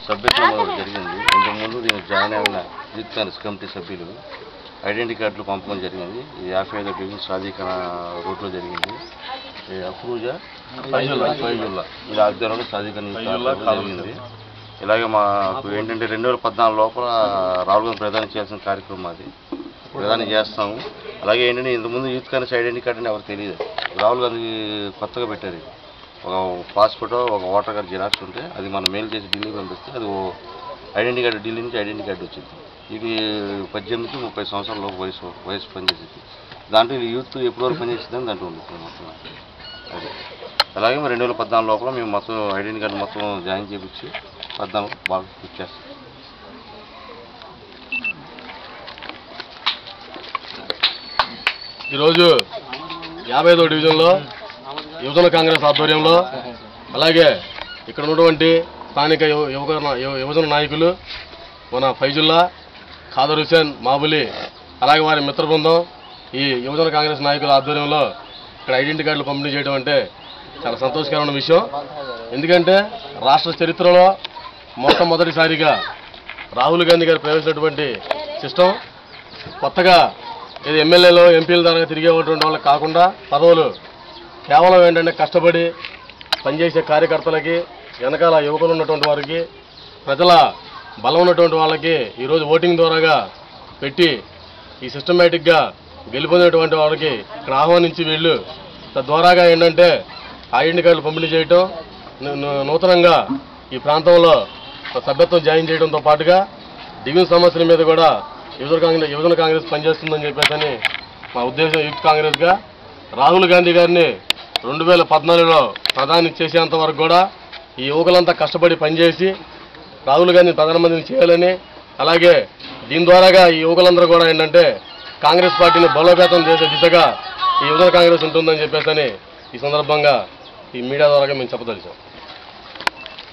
సభ్యత్వం జరిగింది. ఇంతకుముందు దీనికి జాయిన్ అయిన యూత్ కాంగ్రెస్ కమిటీ సభ్యులు ఐడెంటిటీ కార్డులు పంపడం జరిగింది. 55వ డివిజన్ సాధికార రోడ్లో జరిగింది. అఫ్రూజా ఫైజుల్లా ఇలా ఆధ్వర్యంలో సాధికార జరిగింది. ఇలాగే మాకు ఏంటంటే 2014 లోపల రాహుల్ గాంధీ ప్రధాని చేయాల్సిన కార్యక్రమం అది ప్రధాని చేస్తాము. అలాగే ఏంటంటే ఇంతకుముందు యూత్ కాంగ్రెస్ ఐడెంటిటీ కార్డు అని ఎవరు తెలియదు. రాహుల్ గాంధీ కొత్తగా పెట్టారు. ఒక పాస్పోర్ట్ ఒక ఓటర్ కార్డు జిరాక్స్ ఉంటే అది మనం మెయిల్ చేసి ఢిల్లీ పంపిస్తే అది ఐడెంటిటీ కార్డు ఢిల్లీ నుంచి ఐడెంటిటీ కార్డు వచ్చింది. ఇది 18 నుంచి 30 సంవత్సరాల లోపు వయసు పనిచేసింది. దాంట్లో యూత్ ఎప్పటి వరకు పనిచేసిందని దాంట్లో ఉంటుంది మొత్తం అది. అలాగే 2014 లోపల మేము మొత్తం ఐడెంటిటీ కార్డు మొత్తం జాయిన్ చేయించి 14 బాగా ఇచ్చేస్తాం. ఈరోజు 55వ డివిజన్లో యువజన కాంగ్రెస్ ఆధ్వర్యంలో అలాగే ఇక్కడ ఉన్నటువంటి స్థానిక యువజన నాయకులు మన ఫైజుల్లా, ఖాదర్ హుసేన్, మాబులి అలాగే వారి మిత్ర బృందం ఈ యువజన కాంగ్రెస్ నాయకుల ఆధ్వర్యంలో ఇక్కడ ఐడెంటిటీ కార్డులు పంపిణీ చేయడం అంటే చాలా సంతోషకరమైన విషయం. ఎందుకంటే రాష్ట్ర చరిత్రలో మొట్టమొదటిసారిగా రాహుల్ గాంధీ గారు ప్రవేశించినటువంటి సిస్టమ్ కొత్తగా ఇది ఎమ్మెల్యేలు ఎంపీల ద్వారా తిరిగేటువంటి వాళ్ళకి కాకుండా పదవులు కేవలం ఏంటంటే కష్టపడి పనిచేసే కార్యకర్తలకి వెనకాల యువకులు ఉన్నటువంటి వారికి ప్రజల బలం ఉన్నటువంటి వాళ్ళకి ఈరోజు ఓటింగ్ ద్వారాగా పెట్టి ఈ సిస్టమేటిక్గా గెలుపొందినటువంటి వాళ్ళకి ఇక్కడ ఆహ్వానించి వీళ్ళు తద్వారాగా ఏంటంటే ఐడెంటిటీ కార్డులు పంపిణీ చేయటం, నూతనంగా ఈ ప్రాంతంలో సభ్యత్వం జాయిన్ చేయడంతో పాటుగా డివిజన్ సమస్యల మీద కూడా యువజన కాంగ్రెస్ పనిచేస్తుందని చెప్పేసి మా ఉద్దేశం. యూత్ కాంగ్రెస్గా రాహుల్ గాంధీ గారిని 2014లో ప్రధాని చేసేంత వరకు కూడా ఈ యువకులంతా కష్టపడి పనిచేసి రాహుల్ గాంధీ ప్రధానమంత్రిని చేయాలని, అలాగే దీని ద్వారాగా ఈ యువకులందరూ కూడా ఏంటంటే కాంగ్రెస్ పార్టీని బలోపేతం చేసే దిశగా ఈ యువజన కాంగ్రెస్ ఉంటుందని చెప్పేసి ఈ సందర్భంగా ఈ మీడియా ద్వారా మేము చెప్పదలిచాం.